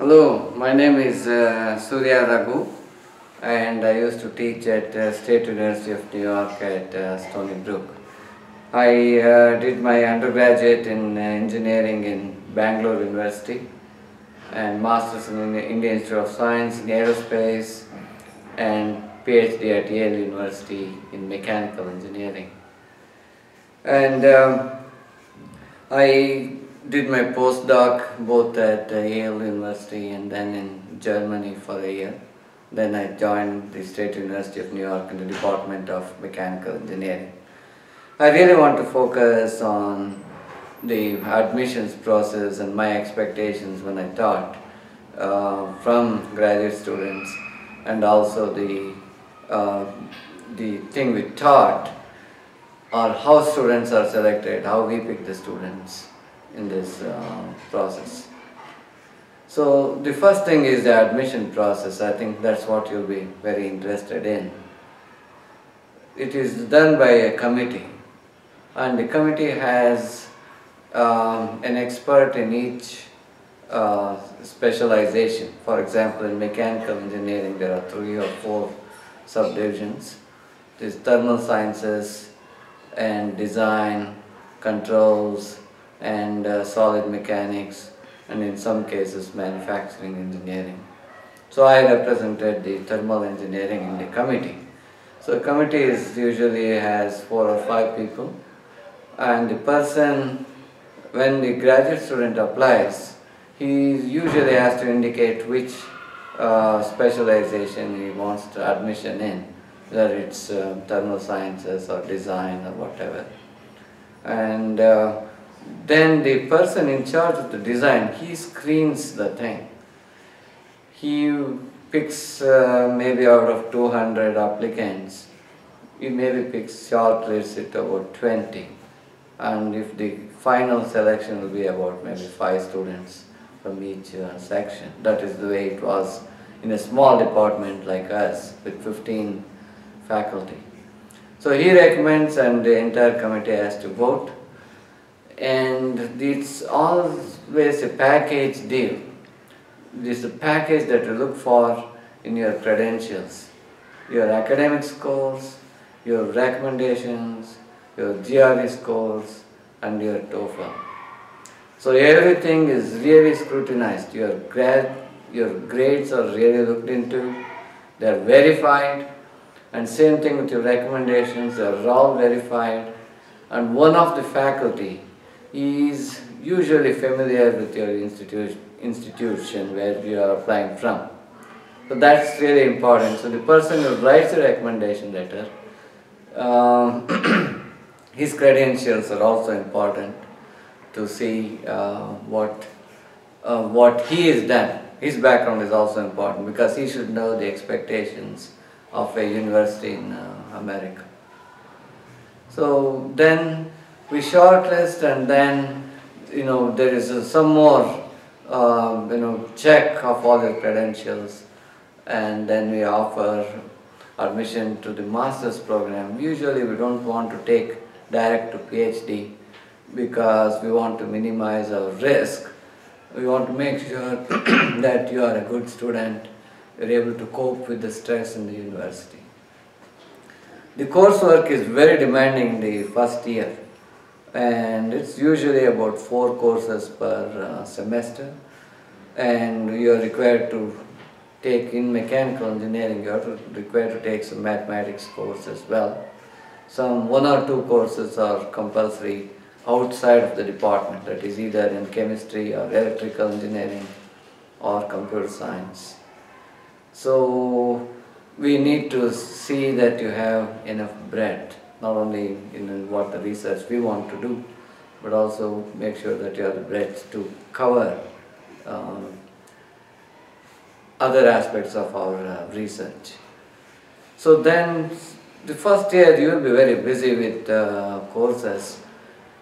Hello, my name is Surya Raghu and I used to teach at State University of New York at Stonybrook. I did my undergraduate in engineering in Bangalore University and Masters in Indian Institute of Science in Aerospace and PhD at Yale University in Mechanical Engineering. And I did my postdoc both at Yale University and then in Germany for a year. Then I joined the State University of New York in the Department of Mechanical Engineering. I really want to focus on the admissions process and my expectations when I taught from graduate students, and also the thing we taught or how students are selected, how we pick the students in this process. So the first thing is the admission process. I think that's what you'll be very interested in. It is done by a committee, and the committee has an expert in each specialization. For example, in mechanical engineering there are 3 or 4 subdivisions. There's thermal sciences and design, controls, and solid mechanics, and in some cases manufacturing engineering. So I represented the thermal engineering in the committee. So the committee usually has 4 or 5 people, and the person, when the graduate student applies, he usually has to indicate which specialization he wants to admission in, whether it's thermal sciences or design or whatever. And then the person in charge of the design, he screens the thing. He picks maybe out of 200 applicants, he maybe picks shortlists it about 20. And if the final selection will be about maybe 5 students from each section. That is the way it was in a small department like us with 15 faculty. So he recommends and the entire committee has to vote. And it's always a package deal. This is a package that you look for in your credentials. Your academic scores, your recommendations, your GRE scores, and your TOEFL. So everything is really scrutinized. Your grades are really looked into. They are verified. And same thing with your recommendations, they are all verified. And one of the faculty is usually familiar with your institution where you are applying from. So that's really important. So the person who writes a recommendation letter, his credentials are also important to see what he has done. His background is also important because he should know the expectations of a university in America. So then we shortlist, and then there is some more check of all your credentials, and then we offer admission to the master's program. Usually we don't want to take direct to PhD because we want to minimize our risk. We want to make sure that you are a good student, you're able to cope with the stress in the university. The coursework is very demanding in the first year, and it's usually about 4 courses per semester, and you are required to take, in mechanical engineering, you are required to take some mathematics course as well. Some 1 or 2 courses are compulsory outside of the department, that is either in chemistry or electrical engineering or computer science. So we need to see that you have enough breadth, not only in what the research we want to do, but also make sure that you have the breadth to cover other aspects of our research. So then the first year you will be very busy with courses.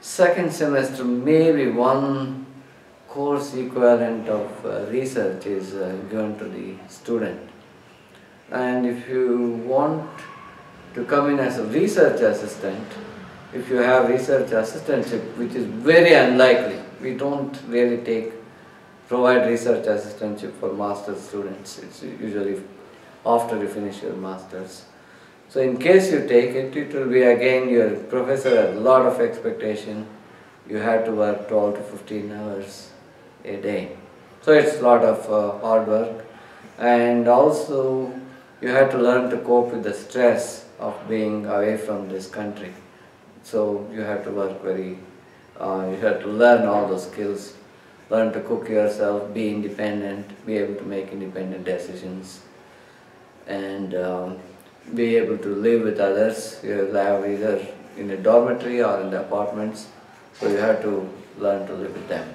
Second semester maybe 1 course equivalent of research is given to the student. And if you want to come in as a research assistant, if you have research assistantship, which is very unlikely, we don't really take provide research assistantship for master's students. It's usually after you finish your master's. So in case you take it, it will be again your professor has a lot of expectation. You have to work 12 to 15 hours a day. So it's a lot of hard work, and also you have to learn to cope with the stress of being away from this country. So you have to work you have to learn all those skills, learn to cook yourself, be independent, be able to make independent decisions, and be able to live with others. You live either in a dormitory or in the apartments, so you have to learn to live with them.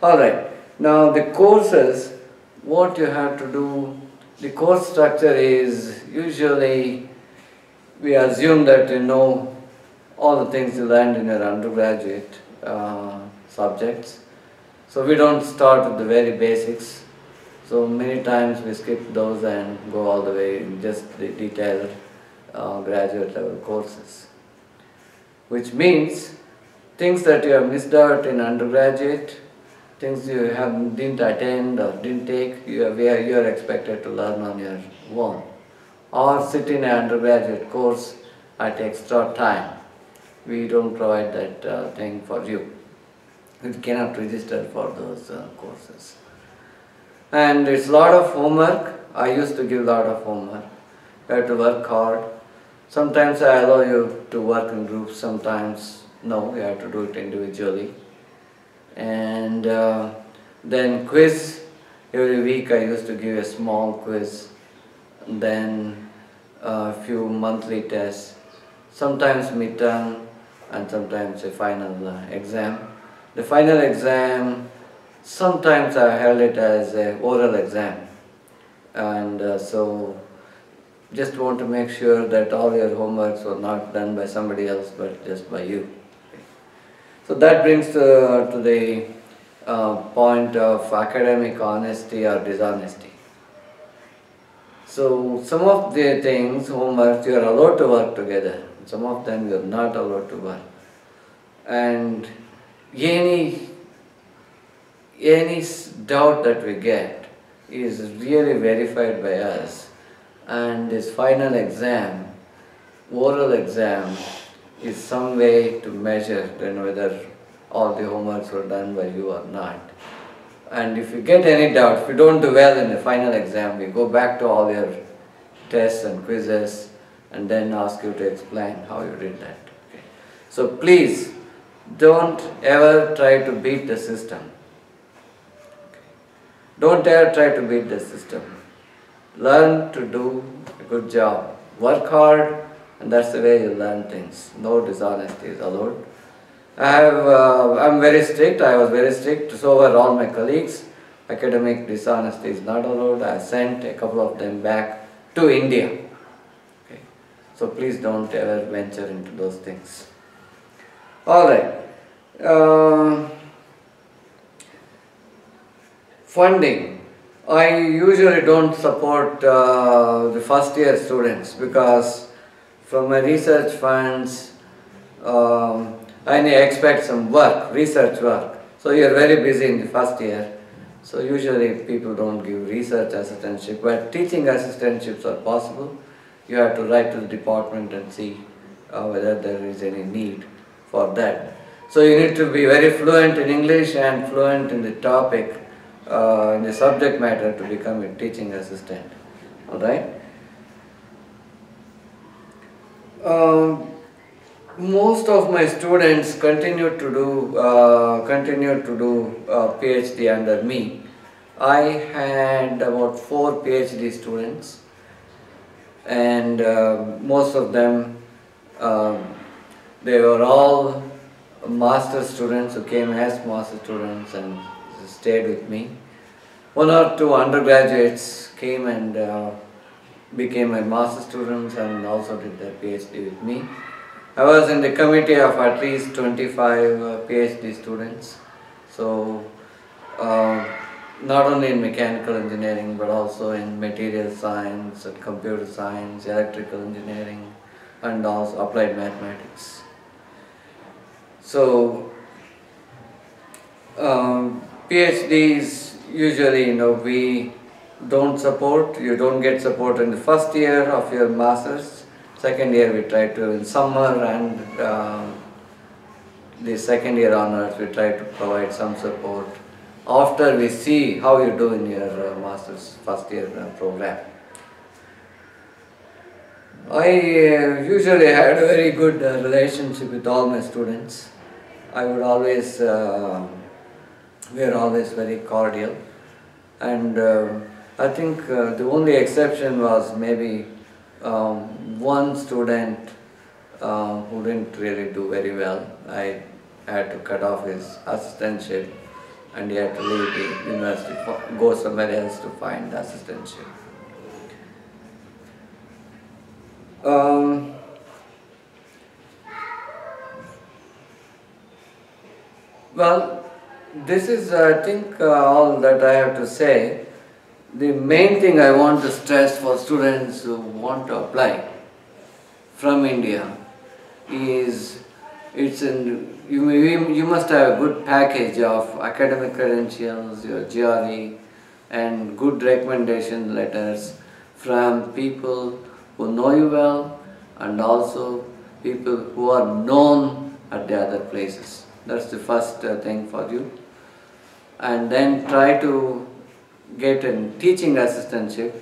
Alright, now the courses, what you have to do, the course structure is usually, we assume that you know all the things you learned in your undergraduate subjects. So we don't start with the very basics. So many times we skip those and go all the way in just the detailed graduate level courses. Which means things that you have missed out in undergraduate, things you didn't attend or didn't take, you are expected to learn on your own. Or sit in an undergraduate course at extra time. We don't provide that thing for you. You cannot register for those courses. And it's a lot of homework. I used to give a lot of homework. You have to work hard. Sometimes I allow you to work in groups, sometimes no, you have to do it individually. And then quiz, every week I used to give a small quiz, then a few monthly tests, sometimes midterm and sometimes a final exam. The final exam, sometimes I held it as an oral exam, and so just want to make sure that all your homeworks were not done by somebody else but just by you. So that brings to the point of academic honesty or dishonesty. So some of the things, homework, you are allowed to work together. Some of them you are not allowed to work. And any doubt that we get is really verified by us. And this final exam, oral exam, is some way to measure then whether all the homeworks were done by you or not. And if you get any doubt, if you don't do well in the final exam, we go back to all your tests and quizzes and then ask you to explain how you did that. Okay. So please, don't ever try to beat the system. Okay. Don't ever try to beat the system. Learn to do a good job. Work hard, and that's the way you learn things. No dishonesty is allowed. I'm very strict. I was very strict. So were all my colleagues. Academic dishonesty is not allowed. I sent a couple of them back to India. Okay. So please don't ever venture into those things. All right. Funding. I usually don't support the first year students because from my research funds, I expect some work, research work. So you are very busy in the first year. So usually people don't give research assistantship, but teaching assistantships are possible. You have to write to the department and see whether there is any need for that. So you need to be very fluent in English and fluent in the topic, in the subject matter to become a teaching assistant. All right. Most of my students continue to do PhD under me. I had about 4 PhD students, and most of them, they were all master students who came as master students and stayed with me. 1 or 2 undergraduates came and became my master students and also did their PhD with me. I was in the committee of at least 25 PhD students. So not only in mechanical engineering but also in material science and computer science, electrical engineering and also applied mathematics. So PhDs usually, we don't support, you don't get support in the first year of your master's. Second year we try to, in summer and the second year onwards, we try to provide some support after we see how you do in your master's first year program. I usually had a very good relationship with all my students. I would always, we are always very cordial, and I think the only exception was maybe one student who didn't really do very well. I had to cut off his assistantship and he had to leave the university, go somewhere else to find assistantship. Well, this is, I think, all that I have to say. The main thing I want to stress for students who want to apply from India is you must have a good package of academic credentials, your GRE, and good recommendation letters from people who know you well and also people who are known at the other places. That's the first thing for you. And then try to get a teaching assistantship.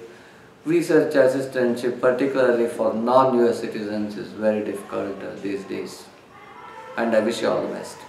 Research assistantship, particularly for non-US citizens, is very difficult these days. And I wish you all the best.